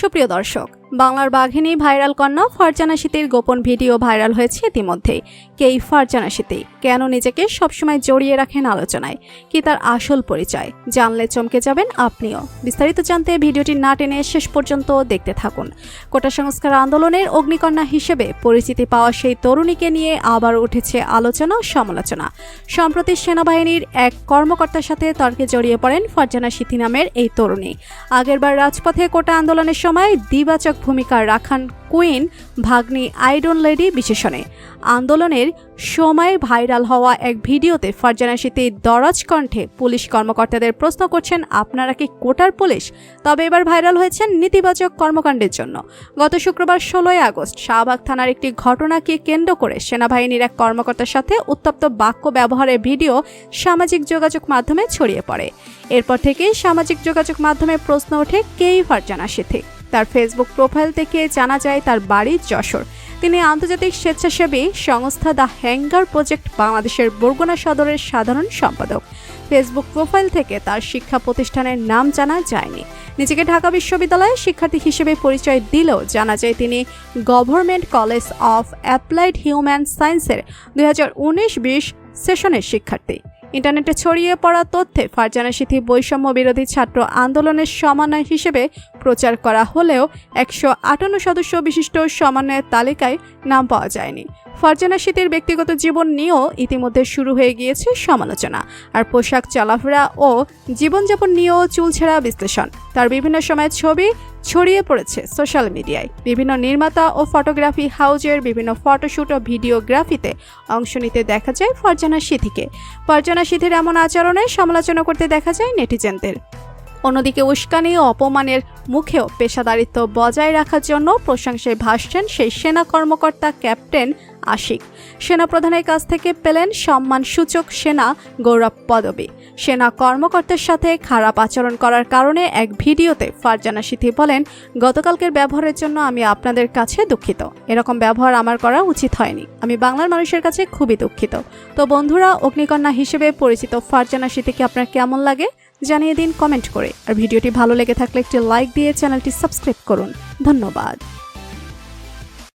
সুপ্রিয় দর্শক, বাংলার বাঘিনী ভাইরাল কন্যা ফারজানা সিথির গোপন ভিডিও ভাইরাল হয়েছে ইতিমধ্যেই। কে এই ফারজানা সিথি? কেন নিজেকে সবসময় জড়িয়ে রাখেন আলোচনায়? কি তার আসল পরিচয়? জানলে চমকে যাবেন আপনিও। বিস্তারিত জানতে ভিডিওটি না টেনে শেষ পর্যন্ত দেখতে থাকুন। কোটা সংস্কার আন্দোলনের অগ্নিকন্যা হিসেবে পরিচিতি পাওয়া সেই তরুণীকে নিয়ে আবার উঠেছে আলোচনা ও সমালোচনা। সম্প্রতি সেনাবাহিনীর এক কর্মকর্তার সাথে তর্কে জড়িয়ে পড়েন ফারজানা সিথি নামের এই তরুণী। আগেরবার রাজপথে কোটা আন্দোলনের সময় দ্বিবাচক ভূমিকা রাখান কুইন ভাগ্নি আইডন লেডি বিশেষণে। আন্দোলনের সময় ভাইরাল হওয়া এক ভিডিওতে ফারজানা সিথি দরাজ কণ্ঠে পুলিশ কর্মকর্তাদের প্রশ্ন করছেন, আপনারা কি কোটার পুলিশ? তবে এবার ভাইরাল হয়েছেন নেতিবাচক কর্মকাণ্ডের জন্য। গত শুক্রবার 16 আগস্ট শাহবাগ থানার একটি ঘটনাকে কেন্দ্র করে সেনাবাহিনীর এক কর্মকর্তার সাথে উত্তপ্ত বাক্য ব্যবহারের ভিডিও সামাজিক যোগাযোগ মাধ্যমে ছড়িয়ে পড়ে। এরপর থেকে সামাজিক যোগাযোগ মাধ্যমে প্রশ্ন ওঠে, কে ফারজানা সিথি? তার ফেসবুক প্রোফাইল থেকে জানা যায় তার বাড়ি যশোর। তিনি আন্তর্জাতিক স্বেচ্ছাসেবী সংস্থা দ্য হ্যাঙ্গার প্রজেক্ট বাংলাদেশের বরগুনা সদরের সাধারণ সম্পাদক। ফেসবুক প্রোফাইল থেকে তার শিক্ষা প্রতিষ্ঠানের নাম জানা যায়নি। নিজেকে ঢাকা বিশ্ববিদ্যালয়ের শিক্ষার্থী হিসেবে পরিচয় দিলেও জানা যায় তিনি government college of applied human সায়েন্সের 2019-20 সেশনের শিক্ষার্থী। ইন্টারনেটে ছড়িয়ে পড়া তথ্যে ফারজানা সিথি বৈষম্য বিরোধী ছাত্র আন্দোলনের সমন্বয় হিসেবে প্রচার করা হলেও 158 সদস্য বিশিষ্ট সমন্বয়ের তালিকায় নাম পাওয়া যায়নি। ফারজানা সিথির ব্যক্তিগত জীবন নিয়েও ইতিমধ্যে শুরু হয়ে গিয়েছে সমালোচনা, আর পোশাক, চলাফেরা ও জীবনযাপন নিয়েও চুলছেড়া বিশ্লেষণ। তার বিভিন্ন সময়ের ছবি ছড়িয়ে পড়েছে সোশ্যাল মিডিয়ায়। বিভিন্ন নির্মাতা ও ফটোগ্রাফি হাউজের বিভিন্ন ফটোশুট ও ভিডিওগ্রাফিতে অংশ নিতে দেখা যায় ফারজানা সিথিকে। ফারজানা সিথির এমন আচরণে সমালোচনা করতে দেখা যায় নেটিজেনদের। অন্যদিকে উস্কানি ও অপমানের মুখেও পেশাদারিত্ব বজায় রাখার জন্য প্রশংসায় ভাসছেন সেই সেনা কর্মকর্তা ক্যাপ্টেন আশিক। সেনাপ্রধানের কাছ থেকে পেলেন সম্মানসূচক সেনা গৌরব পদবি। সেনা কর্মকর্তার সাথে খারাপ আচরণ করার কারণে এক ভিডিওতে ফারজানা সিথি বলেন, গতকালকের ব্যবহারের জন্য আমি আপনাদের কাছে দুঃখিত। এরকম ব্যবহার আমার করা উচিত হয়নি। আমি বাংলার মানুষের কাছে খুবই দুঃখিত। তো বন্ধুরা, অগ্নিকন্যা হিসেবে পরিচিত ফারজানা সিথিকে আপনার কেমন লাগে জানিয়ে দিন কমেন্ট করে। আর ভিডিওটি ভালো লেগে থাকলে একটি লাইক দিয়ে চ্যানেলটি সাবস্ক্রাইব করুন। ধন্যবাদ।